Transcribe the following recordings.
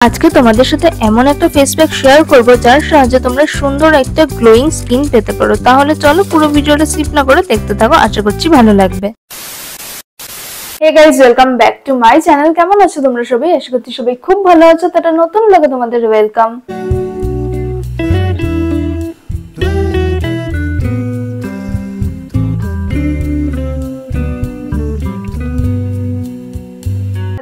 আজকে তোমাদের সাথে এমন একটা ফেস প্যাক শেয়ার করব যার সাহায্যে তোমরা সুন্দর একটা গ্লোয়িং স্কিন পেতে পারো। তাহলে চলো পুরো ভিডিওটা স্কিপ না করে দেখতে থাকো, আশা করছি ভালো লাগবে। Hey guys, welcome back to my channel. কেমন আছো তোমরা সবাই? আশা করছি সবাই খুব ভালো আছো। তো একটা নতুন ব্লগে তোমাদের ওয়েলকাম।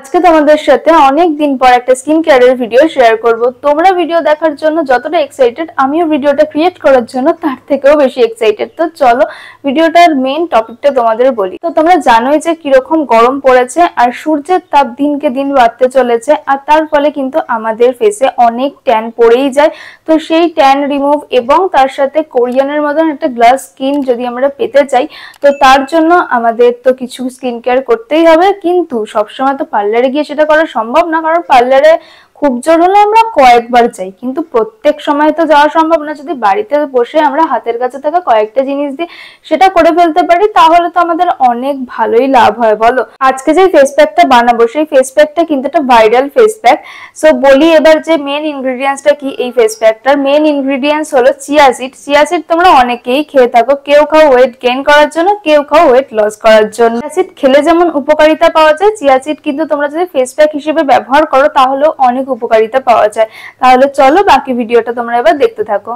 আজকে তোমাদের সাথে অনেক দিন পর একটা স্কিন কেয়ারের ভিডিও শেয়ার করব। তোমরা ভিডিও দেখার জন্য যতটা এক্সাইটেড, আমিও ভিডিওটা ক্রিয়েট করার জন্য তার থেকেও বেশি এক্সাইটেড। তো চলো ভিডিওটার মেইন টপিকটা তোমাদের বলি। তো তোমরা জানোই যে কিরকম গরম পড়েছে আর সূর্যের তাপ দিনকে দিন বাড়তে চলেছে, আর তার ফলে কিন্তু আমাদের ফেসে অনেক ট্যান পড়েই যায়। তো সেই ট্যান রিমুভ এবং তার সাথে কোরিয়ানের মতন একটা গ্লাস স্কিন যদি আমরা পেতে চাই, তো তার জন্য আমাদের তো কিছু স্কিন কেয়ার করতেই হবে। কিন্তু সবসময় তো পার্লারে গিয়ে সেটা করা সম্ভব না, কারণ পার্লারে খুব জোর হলে আমরা কয়েকবার যাই, কিন্তু প্রত্যেক সময় তো যাওয়া সম্ভব না। যদি বাড়িতে বসে আমরা হাতের কাছে থাকা কয়েকটা জিনিস দিয়ে সেটা করে ফেলতে পারি, তাহলে তো আমাদের অনেক ভালোই লাভ হয়, বলো। আজকে যে ফেস প্যাকটা বানাবো সেই ফেস প্যাকটা কিন্তু একটা ভাইরাল ফেস প্যাক। সো বলি এবার যে মেন ইনগ্রেডিয়েন্টসটা কি এই ফেস প্যাকটার। মেন ইনগ্রেডিয়েন্টস হলো চিয়া সিড। চিয়া সিড তোমরা অনেকেই খেয়ে থাকো, কেউ খাও ওয়েট গেইন করার জন্য, কেউ খাও ওয়েট লস করার জন্য। চিয়া সিড খেলে যেমন উপকারিতা পাওয়া যায়, চিয়া সিড কিন্তু তোমরা যদি ফেস প্যাক হিসেবে ব্যবহার করো তাহলেও অনেক উপকারিতা পাওয়া যায়। তাহলে চলো বাকি ভিডিওটা তোমরা এবার দেখতে থাকো।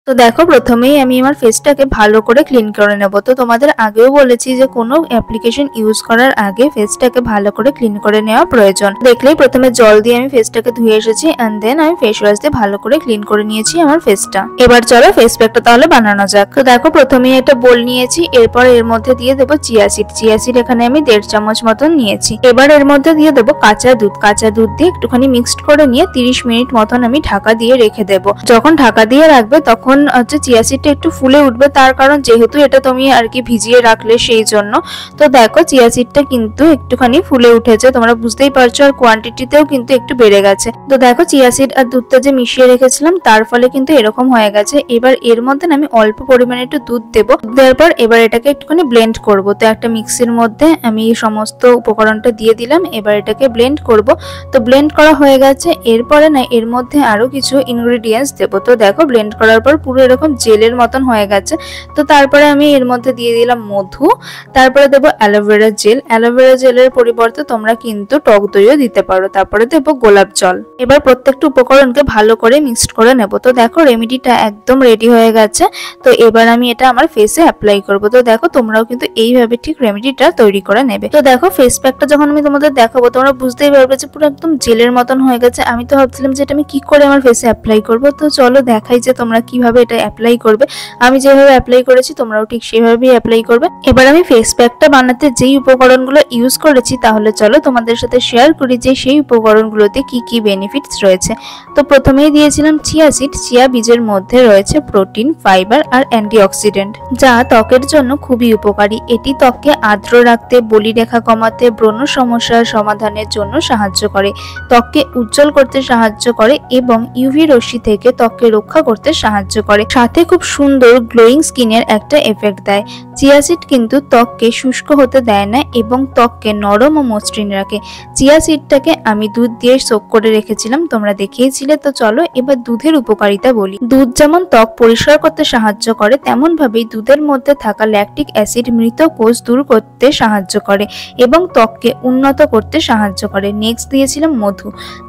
তো দেখো, প্রথমেই আমি আমার ফেসটাকে ভালো করে ক্লিন করে নেব। তো তোমাদের আগেও বলেছি যে কোনো অ্যাপ্লিকেশন ইউজ করার আগে ফেসটাকে ভালো করে ক্লিন করে নেওয়া প্রয়োজন। দেখলেই প্রথমে জল দিয়ে আমি ফেসটাকে ধুয়ে এসেছি, এন্ড দেন আমি ফেস ওয়াশ দিয়ে ভালো করে ক্লিন করে নিয়েছি আমার ফেসটা। এবার চলো ফেস প্যাকটা তাহলে বানানো যাক। তো দেখো, প্রথমেই একটা বোল নিয়েছি, এরপর এর মধ্যে দিয়ে দেবো চিয়া সিড। চিয়া সিড এখানে আমি 1.5 চামচ মতন নিয়েছি। এবার এর মধ্যে দিয়ে দেবো কাঁচা দুধ। কাঁচা দুধ দিয়ে একটুখানি মিক্সড করে নিয়ে 30 মিনিট মতন আমি ঢাকা দিয়ে রেখে দেবো। যখন ঢাকা দিয়ে রাখবে তখন হচ্ছে চিয়া সিডটা একটু ফুলে উঠবে, তার কারণ যেহেতু এটা তুমি আর কি ভিজিয়ে রাখলে সেই জন্য। তো দেখো চিয়া সিডটা কিন্তু একটুখানি ফুলে উঠেছে, তোমরা বুঝতেই পারছো, আর কোয়ান্টিটিতেও কিন্তু একটু বেড়ে গেছে। তো দেখো চিয়া সিড আর দুধটা যে মিশিয়ে রেখেছিলাম তার ফলে কিন্তু এরকম হয়ে গেছে। এবার এর মধ্যে আমি অল্প পরিমাণে একটু দুধ দেবো। দেওয়ার পর এবার এটাকে একটুখানি ব্লেন্ড করব। তো একটা মিক্সির মধ্যে আমি সমস্ত উপকরণটা দিয়ে দিলাম, এবার এটাকে ব্লেন্ড করব। তো ব্লেন্ড করা হয়ে গেছে। এরপরে না এর মধ্যে আরো কিছু ইনগ্রেডিয়েন্টস দেবো। তো দেখো ব্লেন্ড করার পর পুরো এরকম জেলের মতন হয়ে গেছে। তো তারপরে আমি এর মধ্যে দিয়ে দিলাম মধু, তারপরে দেবো অ্যালোভেরা জেল। অ্যালোভেরা জেলের পরিবর্তে তোমরা কিন্তু টক দইও দিতে পারো। তারপরে দেবো গোলাপ জল। এবার প্রত্যেকটা উপকরণকে ভালো করে মিক্সড করে নেব। তো দেখো রেমেডিটা একদম রেডি হয়ে গেছে। তো এবার আমি এটা আমার ফেসে অ্যাপ্লাই করব। তো দেখো তোমরাও কিন্তু এইভাবে ঠিক রেমেডিটা তৈরি করে নেবে। তো দেখো ফেস প্যাকটা যখন আমি তোমাদের দেখাবো তোমরা বুঝতেই পারবে যে পুরো একদম জেলের মতন হয়ে গেছে। আমি তো ভাবছিলাম যে এটা আমি কি করে আমার ফেসে অ্যাপ্লাই করব। তো চলো দেখাই যে তোমরা কিভাবে এটা অ্যাপ্লাই করবে। আমি যেভাবে অ্যাপ্লাই করেছি তোমরাও ঠিক সেভাবেই অ্যাপ্লাই করবে। এবার আমি ফেস প্যাকটা বানাতে যেই উপকরণগুলো ইউজ করেছি তাহলে চলো তোমাদের সাথে শেয়ার করি যে সেই উপকরণগুলোতে কি কি বেনিফিটস রয়েছে। তো প্রথমেই দিয়েছিলাম চিয়া সিড। চিয়া বীজের মধ্যে রয়েছে প্রোটিন, ফাইবার আর অ্যান্টিঅক্সিডেন্ট, যা ত্বকের জন্য খুবই উপকারী। এটি ত্বককে আর্দ্র রাখতে, বলিরেখা কমাতে, ব্রণ সমস্যার সমাধানের জন্য সাহায্য করে, ত্বককে উজ্জ্বল করতে সাহায্য করে এবং ইউভি রশ্মি থেকে ত্বককে রক্ষা করতে সাহায্য করে। সাথে খুব সুন্দর গ্লোয়িং স্কিনের একটা এফেক্ট দেয়। চিয়া সিড কিন্তু ত্বককে শুষ্ক হতে দেয় না এবং ত্বককে নরম ও মসৃণ রাখে। চিয়া সিডটাকে আমি দুধ দিয়ে সোক করে রেখেছিলাম, তোমরা দেখিয়েছিলে। তো চলো এবার দুধের উপকারিতা বলি। দুধ যেমন ত্বক পরিষ্কার করতে সাহায্য করে, তেমন ভাবেই দুধের মধ্যে থাকা ল্যাকটিক অ্যাসিড মৃত কোষ দূর করতে সাহায্য করে এবং ত্বককে উন্নত করতে সাহায্য করে। নেক্সট দিয়েছিলাম মধু,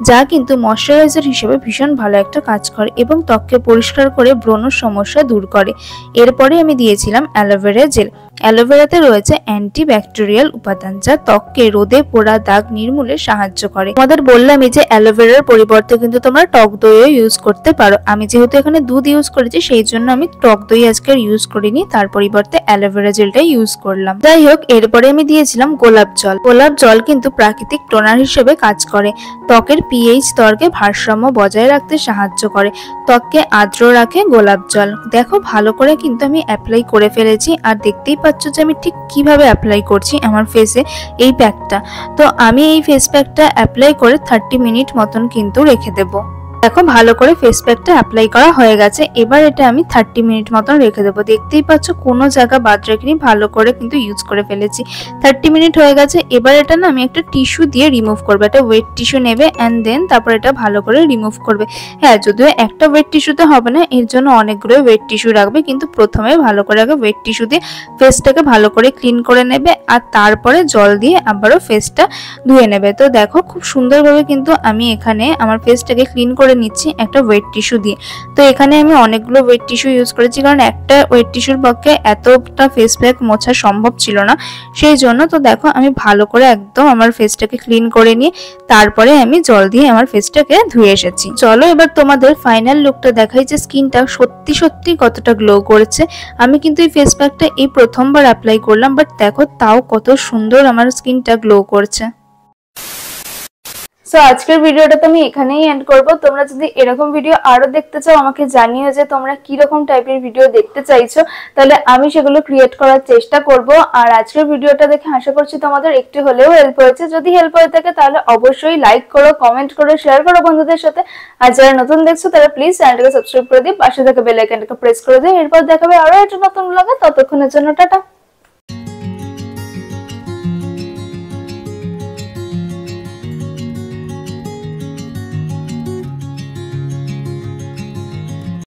যা কিন্তু ময়শ্চারাইজার হিসেবে ভীষণ ভালো একটা কাজ করে এবং ত্বককে পরিষ্কার করে ব্রণ সমস্যা দূর করে। এরপরে আমি দিয়েছিলাম অ্যালোভেরা জেল। অ্যালোভেরাতে রয়েছে অ্যান্টিব্যাকটেরিয়াল উপাদান, যা ত্বককে রোদে পোড়া দাগ নির্মূলে সাহায্য করে। তোমাদের বললামই যে অ্যালোভেরার পরিবর্তে কিন্তু তোমরা টক দইও ইউজ করতে পারো। আমি যেহেতু এখানে দুধ ইউজ করেছি সেই জন্য আমি টক দই আজকে ইউজ করিনি, তার পরিবর্তে অ্যালোভেরা জেলটাই ইউজ করলাম। যাই হোক, এরপরে আমি দিয়েছিলাম গোলাপ জল। গোলাপ জল কিন্তু প্রাকৃতিক টোনার হিসেবে কাজ করে, ত্বকের পিএইচ স্তরকে ভারসাম্য বজায় রাখতে সাহায্য করে, ত্বককে আর্দ্র রাখে গোলাপ জল। দেখো ভালো করে কিন্তু আমি অ্যাপ্লাই করে ফেলেছি, আর দেখতেই পাচ্ছ যে আমি ঠিক কিভাবে অ্যাপ্লাই করছি আমার ফেসে এই প্যাকটা। তো আমি এই ফেস প্যাকটা অ্যাপ্লাই করে 30 মিনিট মতন কিন্তু রেখে দেবো। দেখো ভালো করে ফেস প্যাকটা অ্যাপ্লাই করা হয়ে গেছে। এবার এটা আমি 30 মিনিট মতন রেখে দেবো। দেখতেই পাচ্ছ কোনো জায়গা বাদ রেখেনি, ভালো করে কিন্তু ইউজ করে ফেলেছি। 30 মিনিট হয়ে গেছে। এবার এটা না আমি একটা টিস্যু দিয়ে রিমুভ করবো। একটা ওয়েট টিস্যু নেবে অ্যান্ড দেন তারপর এটা ভালো করে রিমুভ করবে। হ্যাঁ, যদিও একটা ওয়েট টিস্যুতে হবে না, এর জন্য অনেকগুলো ওয়েট টিস্যু রাখবে, কিন্তু প্রথমে ভালো করে আগে ওয়েট টিস্যু দিয়ে ফেসটাকে ভালো করে ক্লিন করে নেবে আর তারপরে জল দিয়ে আবারও ফেসটা ধুয়ে নেবে। তো দেখো খুব সুন্দরভাবে কিন্তু আমি এখানে আমার ফেসটাকে ক্লিন করে নিচ্ছি একটা ওয়েট টিস্যু দিয়ে। তো এখানে আমি অনেকগুলো ওয়েট টিস্যু ইউজ করেছি, কারণ একটা ওয়েট টিস্যুর পক্ষে এতটা ফেস প্যাক মোছা সম্ভব ছিল না, সেই জন্য। তো দেখো আমি ভালো করে একদম আমার ফেসটাকে ক্লিন করে নিয়ে তারপরে আমি জল দিয়ে আমার ফেসটাকে ধুয়ে এসেছি। চলো এবার তোমাদের ফাইনাল লুকটা দেখাই যে স্কিনটা সত্যি সত্যি কতটা গ্লো করেছে। আমি কিন্তু এই ফেস প্যাকটা এই প্রথমবার অ্যাপ্লাই করলাম, বাট দেখো তাও কত সুন্দর আমার স্কিনটা গ্লো করছে। সো আজকের ভিডিওটা তো আমি এখানেই এন্ড করব। তোমরা যদি এরকম ভিডিও আরো দেখতে চাও আমাকে জানিও যে তোমরা কি রকম টাইপের ভিডিও দেখতে চাইছো, তাহলে আমি সেগুলো ক্রিয়েট করার চেষ্টা করব। আর আজকের ভিডিওটা দেখে আশা করছি তোমাদের একটু হলেও হেল্প হয়েছে। যদি হেল্প হয়ে থাকে তাহলে অবশ্যই লাইক করো, কমেন্ট করো, শেয়ার করো বন্ধুদের সাথে। আর যারা নতুন দেখছো তারা প্লিজ চ্যানেলটাকে সাবস্ক্রাইব করে দিও, পাশে থাকা বেল আইকনটাকে প্রেস করে দিও। এরপর দেখাবে আরো একটা নতুন ব্লগে। ততক্ষণের জন্য টাটা।